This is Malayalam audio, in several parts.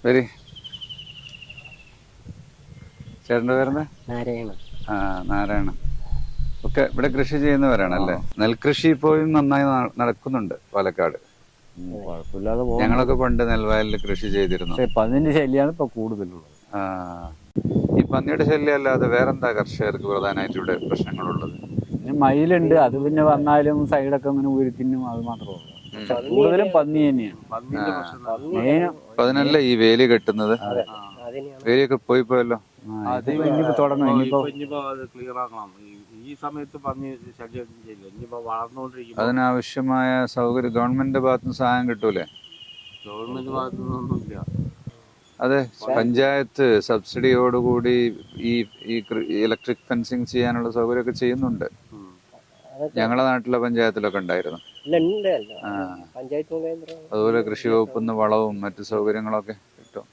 വരി. ചേട്ടൻ്റെ പേരെന്താ? നാരായണ. ആ, നാരായണ. ഒക്കെ ഇവിടെ കൃഷി ചെയ്യുന്നവരാണല്ലേ? നെൽകൃഷി ഇപ്പോഴും നന്നായി നടക്കുന്നുണ്ട് പാലക്കാട്. കുഴപ്പമില്ലാതെ ഞങ്ങളൊക്കെ പണ്ട് നെൽവയലിൽ കൃഷി ചെയ്തിരുന്നു. പന്നിന്റെ ശല്യമാണ് ഇപ്പൊ കൂടുതലുള്ളത്. ഈ പന്നിയുടെ ശല്യം അല്ലാതെ വേറെന്താ കർഷകർക്ക് പ്രധാനമായിട്ട് ഇവിടെ പ്രശ്നങ്ങളുള്ളത്? പിന്നെ മയിലുണ്ട്, അത് പിന്നെ വന്നാലും സൈഡൊക്കെ അങ്ങനെ ഊരി തിന്നും, അത് മാത്രമേ ഉള്ളൂ. കൂടുതലും പന്നി തന്നെയാണ് മെയിനും. അപ്പൊ അതിനല്ലേ ഈ വേലി കെട്ടുന്നത്? വേലിയൊക്കെ പോയല്ലോ. ഇനിയിപ്പോ തുടങ്ങും. ഇനിയിപ്പോ അത് ക്ലിയർ ആക്കണം. ഈ സമയത്ത് പന്നി ശല്യം ചെയ്യില്ല. ഇനിയിപ്പോ വളർന്നുകൊണ്ടിരിക്കും. അതിനാവശ്യമായ സൗകര്യം ഗവൺമെന്റിന്റെ ഭാഗത്തുനിന്ന് സഹായം കിട്ടൂലേ? ഗവൺമെന്റ് ഭാഗത്തുനിന്നൊന്നുമില്ല. അതെ, പഞ്ചായത്ത് സബ്സിഡിയോടുകൂടി ഈ ഇലക്ട്രിക് ഫെൻസിങ് ചെയ്യാനുള്ള സൗകര്യമൊക്കെ ചെയ്യുന്നുണ്ട്. ഞങ്ങളുടെ നാട്ടിലെ പഞ്ചായത്തിലൊക്കെ ഉണ്ടായിരുന്നു. അതുപോലെ കൃഷി വകുപ്പിൽ നിന്ന് വളവും മറ്റു സൗകര്യങ്ങളൊക്കെ കിട്ടും.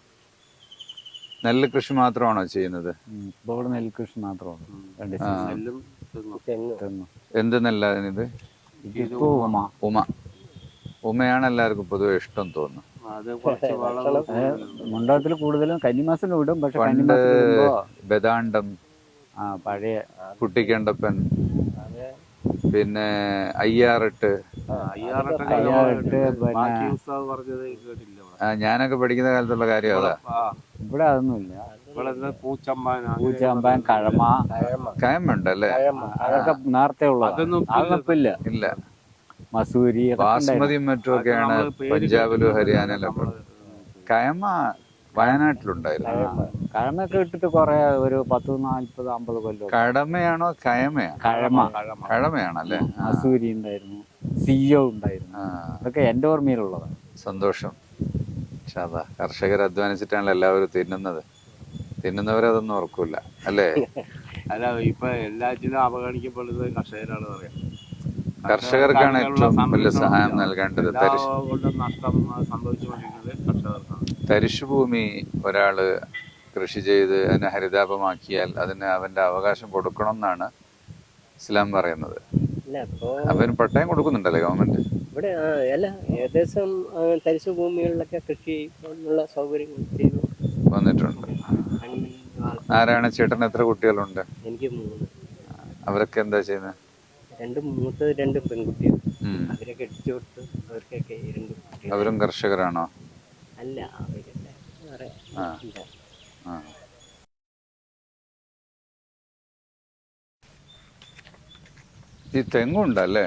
നെല്ല് കൃഷി മാത്രമാണോ ചെയ്യുന്നത്? ഇപ്പോൾ നെൽകൃഷി മാത്രമാണ്. എന്ത് നെല്ലാണിത്? ഉമ. ഉമയാണ് എല്ലാവർക്കും പൊതുവെ ഇഷ്ടം തോന്നുന്നു. മണ്ഡലത്തിൽ കൂടുതലും കന്നിമാസം വിടും. പക്ഷെ പണ്ട് ബദാണ്ടം, പഴയ കുട്ടിക്കണ്ടപ്പൻ, പിന്നെ അയ്യാറെട്ട്. ഞാനൊക്കെ പഠിക്കുന്ന കാലത്തുള്ള കാര്യം അതാ. ഇവിടെ അതൊന്നുമില്ല. പൂച്ചമ്പാൻ, കയമ ഉണ്ടല്ലേ? അതൊക്കെ നേരത്തെ ഉള്ളത് ഇല്ല. മസൂരി, ബാസ്മതിയും മറ്റുമൊക്കെയാണ് പഞ്ചാബിലും ഹരിയാനയിലൊക്കെ. കയമ വയനാട്ടിലുണ്ടായിരുന്നു. കഴമയൊക്കെ ഇട്ടിട്ട് കുറെ ഒരു 10-40-50 കൊല്ലം. കടമയാണോ കയമയാണോ? കഴമയാണല്ലേ? മസൂരി ഉണ്ടായിരുന്നു, സിയോ ഉണ്ടായിരുന്നു. അതൊക്കെ എന്റെ ഓർമ്മയിലുള്ളതാണ്. സന്തോഷം. പക്ഷെ അതാ, കർഷകർ അധ്വാനിച്ചിട്ടാണല്ലോ എല്ലാവരും തിന്നുന്നവരതൊന്നും ഓർക്കൂല അല്ലേ? അല്ല, ഇപ്പൊ എല്ലാറ്റിലും അവഗണിക്കപ്പെടുന്നത് കർഷകരാണ് പറയാം. കർഷകർക്കാണ് ഏറ്റവും വലിയ സഹായം നൽകേണ്ടത്. നഷ്ടം സംഭവിച്ചുകൊണ്ടിരിക്കുന്നത് കർഷകർക്കാണ്. തരിശുഭൂമി ഒരാള് കൃഷി ചെയ്ത് അതിനെ ഹരിതാപമാക്കിയാൽ അതിന് അവന്റെ അവകാശം കൊടുക്കണം എന്നാണ് ഇസ്ലാം പറയുന്നത്. അവന് പട്ടയം കൊടുക്കുന്നുണ്ടല്ലേ ഗവൺമെന്റ്? ഇവിടെ അല്ല, ഏകദേശം തരിശു ഭൂമികളിലൊക്കെ കൃഷി സൗകര്യങ്ങൾ ചെയ്തു വന്നിട്ടുണ്ട്. ആരാണ് ചേട്ടൻ? എത്ര കുട്ടികളുണ്ട്? എനിക്ക് 3. അവരൊക്കെ എന്താ ചെയ്യുന്നത്? മൂത്തത് 2 പെൺകുട്ടികൾ. അവരെ കെട്ടിച്ചു കൊടുത്ത് അവർക്കൊക്കെ 2 കുട്ടികൾ. അവരും കർഷകരാണോ? അല്ല, അവരല്ല. ഈ തെങ്ങുണ്ടല്ലേ?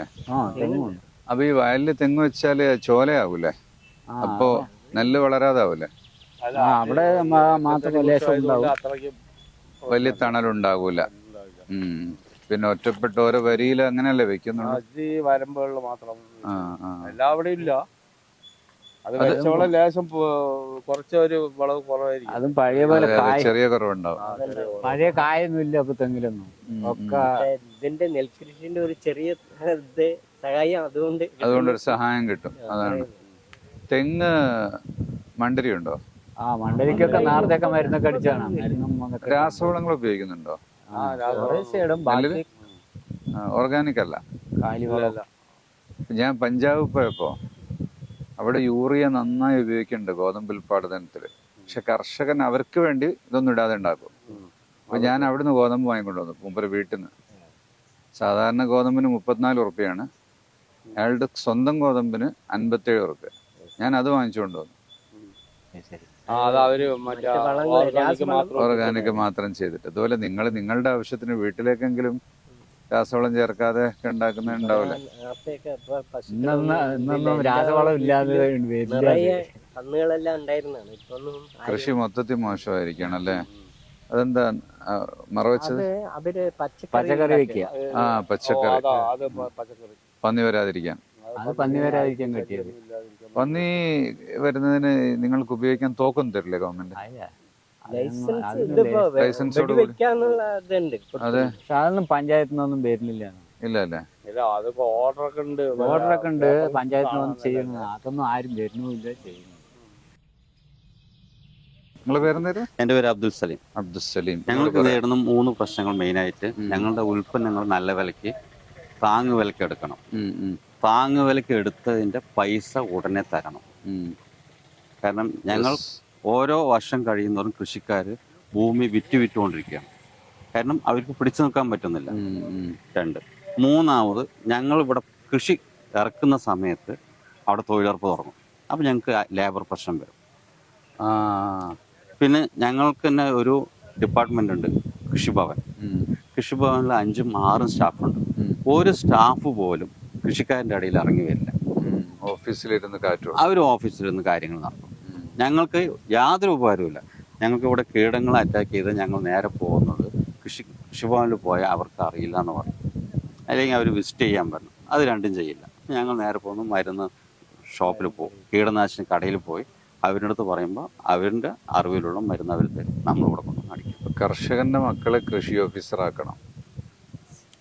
തെങ്ങുണ്ട്. അപ്പൊ ഈ വയലില് തെങ്ങ് വെച്ചാല് ചോലയാവൂലേ? അപ്പൊ നെല്ല് വളരാതാവൂലേ? അവിടെ മാത്രം വലിയ തണലുണ്ടാകൂല. പിന്നെ ഒറ്റപ്പെട്ട ഓരോ വരിയിൽ അങ്ങനെയല്ലേ വെക്കുന്നുള്ളൂ? വരമ്പുകളിൽ മാത്രം. എല്ലാവിടെയും ഇല്ല. അത് വെച്ചോളം ലേശം കുറച്ചൊരു വളവ് കുറവായിരിക്കും. അതും പഴയ പോലെ ചെറിയ കുറവുണ്ടാവും. പഴയ കായൊന്നും ഇല്ല അപ്പൊ തെങ്ങിലൊന്നും. ഒക്കെ ഇതിന്റെ നെൽകൃഷിന്റെ ഒരു ചെറിയ സഹായം അതുകൊണ്ടൊരു സഹായം കിട്ടും. അതാണ്. തെങ്ങ് മണ്ടരി ഉണ്ടോ? മണ്ടരിക്കൊക്കെ നേരത്തെയൊക്കെ മരുന്നൊക്കെ അടിച്ചാണ്. രാസവളങ്ങൾ ഉപയോഗിക്കുന്നുണ്ടോ? ഓർഗാനിക് അല്ല. ഞാൻ പഞ്ചാബ് പോയപ്പോ അവിടെ യൂറിയ നന്നായി ഉപയോഗിക്കുന്നുണ്ട് ഗോതമ്പ് ഉൽപാദനത്തില്. പക്ഷെ കർഷകൻ അവർക്ക് വേണ്ടി ഇതൊന്നും ഇടാതെ ഉണ്ടാക്കും. അപ്പൊ ഞാൻ അവിടുന്ന് ഗോതമ്പ് വാങ്ങിക്കൊണ്ടുവന്നു മുമ്പ് വീട്ടിൽ നിന്ന്. സാധാരണ ഗോതമ്പിന് 34 ഉറുപ്പ്യാണ്. അയാളുടെ സ്വന്തം ഗോതമ്പിന് 57 ഉറുപ്പ്യ. ഞാൻ അത് വാങ്ങിച്ചുകൊണ്ട് വന്നു. ഓർഗാനിക് മാത്രം ചെയ്തിട്ട്. അതുപോലെ നിങ്ങളുടെ ആവശ്യത്തിന് വീട്ടിലേക്കെങ്കിലും രാസവളം ചേർക്കാതെ ഉണ്ടാക്കുന്നുണ്ടാവില്ല. ഇന്നൊന്നും രാസവളം ഇല്ലാതെ കൃഷി മൊത്തത്തിൽ മോശമായിരിക്കണം അല്ലേ? അതെന്താ മറവച്ചത്? പച്ചക്കറി വെക്കുക. പച്ചക്കറി പന്നി വരാതിരിക്കാൻ. കിട്ടിയത്. പന്നി വരുന്നതിന് നിങ്ങൾക്ക് ഉപയോഗിക്കാൻ തോക്കൊന്നും തരില്ലേ ഗവൺമെന്റ്? ലൈസൻസോട് കൂടി. അതെ, അതൊന്നും പഞ്ചായത്തിൽ നിന്നൊന്നും വരുന്നില്ല. ഇല്ല അല്ലേ? ഓർഡറൊക്കെ ഉണ്ട് പഞ്ചായത്തിൽ നിന്ന് ചെയ്യുന്നത്. അതൊന്നും ആരും വരുന്നില്ല ചെയ്യുന്നു. നിങ്ങളുടെ പേരെന്തായിരുന്നു? എൻ്റെ പേര് അബ്ദുൽ സലീം. ഞങ്ങൾക്ക് നേരിടുന്ന 3 പ്രശ്നങ്ങൾ മെയിനായിട്ട്. ഞങ്ങളുടെ ഉൽപ്പന്നങ്ങൾ നല്ല വിലയ്ക്ക് താങ്ങ് വിലയ്ക്ക് എടുക്കണം. താങ്ങ് വിലയ്ക്ക് എടുത്തതിൻ്റെ പൈസ ഉടനെ തരണം. കാരണം ഞങ്ങൾ ഓരോ വർഷം കഴിയുന്നവരും കൃഷിക്കാർ ഭൂമി വിറ്റുകൊണ്ടിരിക്കുകയാണ്. കാരണം അവർക്ക് പിടിച്ചു നിൽക്കാൻ പറ്റുന്നില്ല. 2, മൂന്നാമത് ഞങ്ങളിവിടെ കൃഷി ഇറക്കുന്ന സമയത്ത് അവിടെ തൊഴിലുറപ്പ് തുടങ്ങും. അപ്പോൾ ഞങ്ങൾക്ക് ലേബർ പ്രശ്നം വരും. പിന്നെ ഞങ്ങൾക്ക് തന്നെ ഒരു ഡിപ്പാർട്ട്മെൻ്റ് ഉണ്ട്, കൃഷിഭവൻ. കൃഷിഭവനിൽ 5ഉം 6ഉം സ്റ്റാഫുണ്ട്. ഒരു സ്റ്റാഫ് പോലും കൃഷിക്കാരൻ്റെ ഇടയിൽ ഇറങ്ങി വരില്ല. ഓഫീസിലിരുന്ന് കാറ്റു അവർ ഓഫീസിലിരുന്ന് കാര്യങ്ങൾ നടത്തും. ഞങ്ങൾക്ക് യാതൊരു ഉപകാരവുമില്ല. ഞങ്ങൾക്ക് ഇവിടെ കീടങ്ങളെ അറ്റാക്ക് ചെയ്ത് ഞങ്ങൾ നേരെ പോകുന്നത് കൃഷിഭവനിൽ പോയാൽ അവർക്ക് അറിയില്ല എന്ന് പറയും, അല്ലെങ്കിൽ അവർ വിസിറ്റ് ചെയ്യാൻ പറഞ്ഞു. അത് രണ്ടും ചെയ്യില്ല. ഞങ്ങൾ നേരെ പോകുന്നു, മരുന്ന് ഷോപ്പിൽ പോകും, കീടനാശിനി കടയിൽ പോയി അവരുടെ അടുത്ത് പറയുമ്പോൾ അവരുടെ അറിവിലുള്ള മരുന്ന് അവർ തരും, നമ്മളിവിടെ കൊണ്ട് അടിക്കും. കർഷകന്റെ മക്കളെ കൃഷി ഓഫീസറാക്കണം,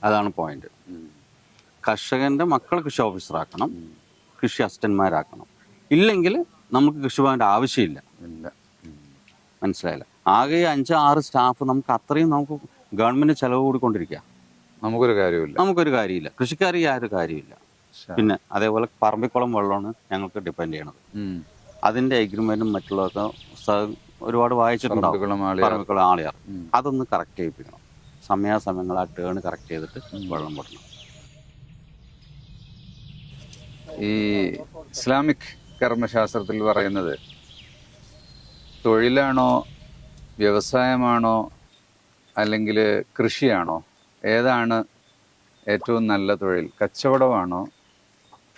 അതാണ് പോയിന്റ്. കർഷകന്റെ മക്കളെ കൃഷി ഓഫീസറാക്കണം, കൃഷി അസിസ്റ്റന്മാരാക്കണം. ഇല്ലെങ്കിൽ നമുക്ക് കൃഷിഭവൻ്റെ ആവശ്യമില്ല. മനസ്സിലായില്ല? ആകെ 5-6 സ്റ്റാഫ്, നമുക്ക് അത്രയും നമുക്ക് ഗവൺമെന്റ് ചെലവ് കൂടിക്കൊണ്ടിരിക്കുക. നമുക്കൊരു കാര്യമില്ല. കൃഷിക്കാർക്ക് യാതൊരു കാര്യമില്ല. പിന്നെ അതേപോലെ പറമ്പിക്കുളം വെള്ളമാണ് ഞങ്ങൾക്ക് ഡിപ്പെൻഡ് ചെയ്യണത്. അതിന്റെ എഗ്രിമെന്റും മറ്റുള്ളതൊക്കെ ഒരുപാട് വായിച്ചിട്ടുണ്ടാവും. പറമ്പിക്കുളം ആളിയാർ അതൊന്ന് കറക്റ്റ് ചെയ്യിപ്പിക്കണം. സമയാസമയങ്ങൾ ആ ടേൺ കറക്റ്റ് ചെയ്തിട്ട് വെള്ളം വിടണം. ഈ ഇസ്ലാമിക് കർമ്മശാസ്ത്രത്തിൽ പറയുന്നത് തൊഴിലാണോ, വ്യവസായമാണോ, അല്ലെങ്കിൽ കൃഷിയാണോ, ഏതാണ് ഏറ്റവും നല്ല തൊഴിൽ? കച്ചവടമാണോ,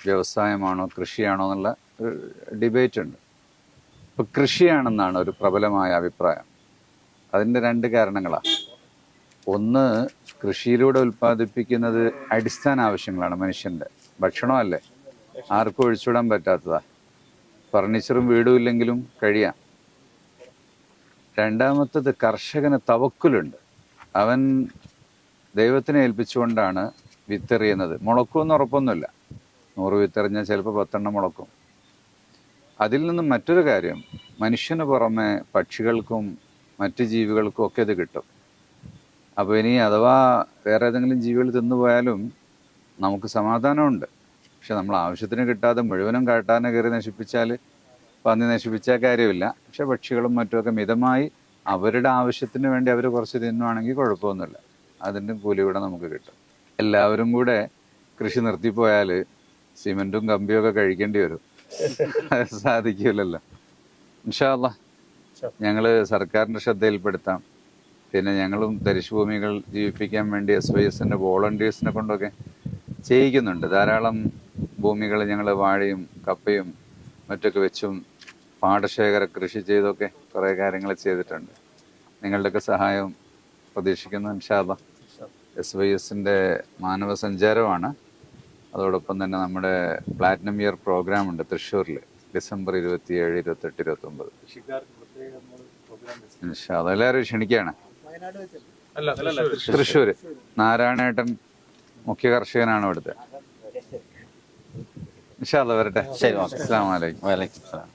വ്യവസായമാണോ, കൃഷിയാണോ എന്നുള്ള ഒരു ഡിബേറ്റ് ഉണ്ട്. ഇപ്പോൾ കൃഷിയാണെന്നാണ് ഒരു പ്രബലമായ അഭിപ്രായം. അതിൻ്റെ 2 കാരണങ്ങളാണ്. ഒന്ന്, കൃഷിയിലൂടെ ഉൽപ്പാദിപ്പിക്കുന്നത് അടിസ്ഥാന ആവശ്യങ്ങളാണ് മനുഷ്യൻ്റെ. ഭക്ഷണമല്ലേ, ആർക്കും ഒഴിച്ചുവിടാൻ പറ്റാത്തതാ. ഫർണിച്ചറും വീടും ഇല്ലെങ്കിലും കഴിയാം. രണ്ടാമത്തത്, കർഷകന് തവക്കുലുണ്ട്. അവൻ ദൈവത്തിനെ ഏൽപ്പിച്ചുകൊണ്ടാണ് വിത്തെറിയുന്നത്. മുളക്കുമെന്ന് ഉറപ്പൊന്നുമില്ല. 100 വിത്തെറിഞ്ഞാൽ ചിലപ്പോൾ 10 മുളക്കും. അതിൽ നിന്നും മറ്റൊരു കാര്യം, മനുഷ്യന് പുറമെ പക്ഷികൾക്കും മറ്റ് ജീവികൾക്കും ഒക്കെ ഇത് കിട്ടും. അപ്പോൾ ഇനി അഥവാ വേറെ ഏതെങ്കിലും ജീവികൾ തിന്നുപോയാലും നമുക്ക് സമാധാനമുണ്ട്. പക്ഷെ നമ്മൾ ആവശ്യത്തിന് കിട്ടാതെ മുഴുവനും കാട്ടാന കയറി നശിപ്പിച്ചാൽ, പന്നി നശിപ്പിച്ചാൽ കാര്യമില്ല. പക്ഷെ പക്ഷികളും മറ്റുമൊക്കെ മിതമായി അവരുടെ ആവശ്യത്തിന് വേണ്ടി അവർ കുറച്ച് തിന്നുവാണെങ്കിൽ കുഴപ്പമൊന്നുമില്ല. അതിൻ്റെ കൂലി കൂടെ നമുക്ക് കിട്ടും. എല്ലാവരും കൂടെ കൃഷി നിർത്തിപ്പോയാൽ സിമെൻറ്റും കമ്പിയും ഒക്കെ കഴിക്കേണ്ടി വരും. അത് സാധിക്കില്ലല്ലോ. ഇൻഷാ അല്ലാഹ് ഞങ്ങൾ സർക്കാരിൻ്റെ ശ്രദ്ധയിൽപ്പെടുത്താം. പിന്നെ ഞങ്ങളും തരിശുഭൂമികൾ ജീവിപ്പിക്കാൻ വേണ്ടി SYSൻ്റെ വോളണ്ടിയേഴ്സിനെ കൊണ്ടൊക്കെ ചെയ്യിക്കുന്നുണ്ട്. ധാരാളം ഭൂമികൾ ഞങ്ങൾ വാഴയും കപ്പയും മറ്റൊക്കെ വെച്ചും പാടശേഖര കൃഷി ചെയ്തൊക്കെ കുറേ കാര്യങ്ങൾ ചെയ്തിട്ടുണ്ട്. നിങ്ങളുടെയൊക്കെ സഹായം പ്രതീക്ഷിക്കുന്നു ഇൻഷാ അല്ലാഹ്. SYSൻ്റെ മാനവ സഞ്ചാരമാണ്. അതോടൊപ്പം തന്നെ നമ്മുടെ പ്ലാറ്റിനം ഇയർ പ്രോഗ്രാം ഉണ്ട് തൃശ്ശൂരിൽ, ഡിസംബർ 27, 28, 29. ഇൻഷാ അല്ലാഹ് എല്ലാവരും ക്ഷണിക്കുകയാണ്. തൃശ്ശൂർ നാരായണേട്ടൻ മുഖ്യ കർഷകനാണ് ഇവിടുത്തെ. ഇൻഷാ അല്ലാഹ് വരട്ടെ. ശരി, അസ്സലാമു അലൈക്കും. വലൈക്കും സലാം.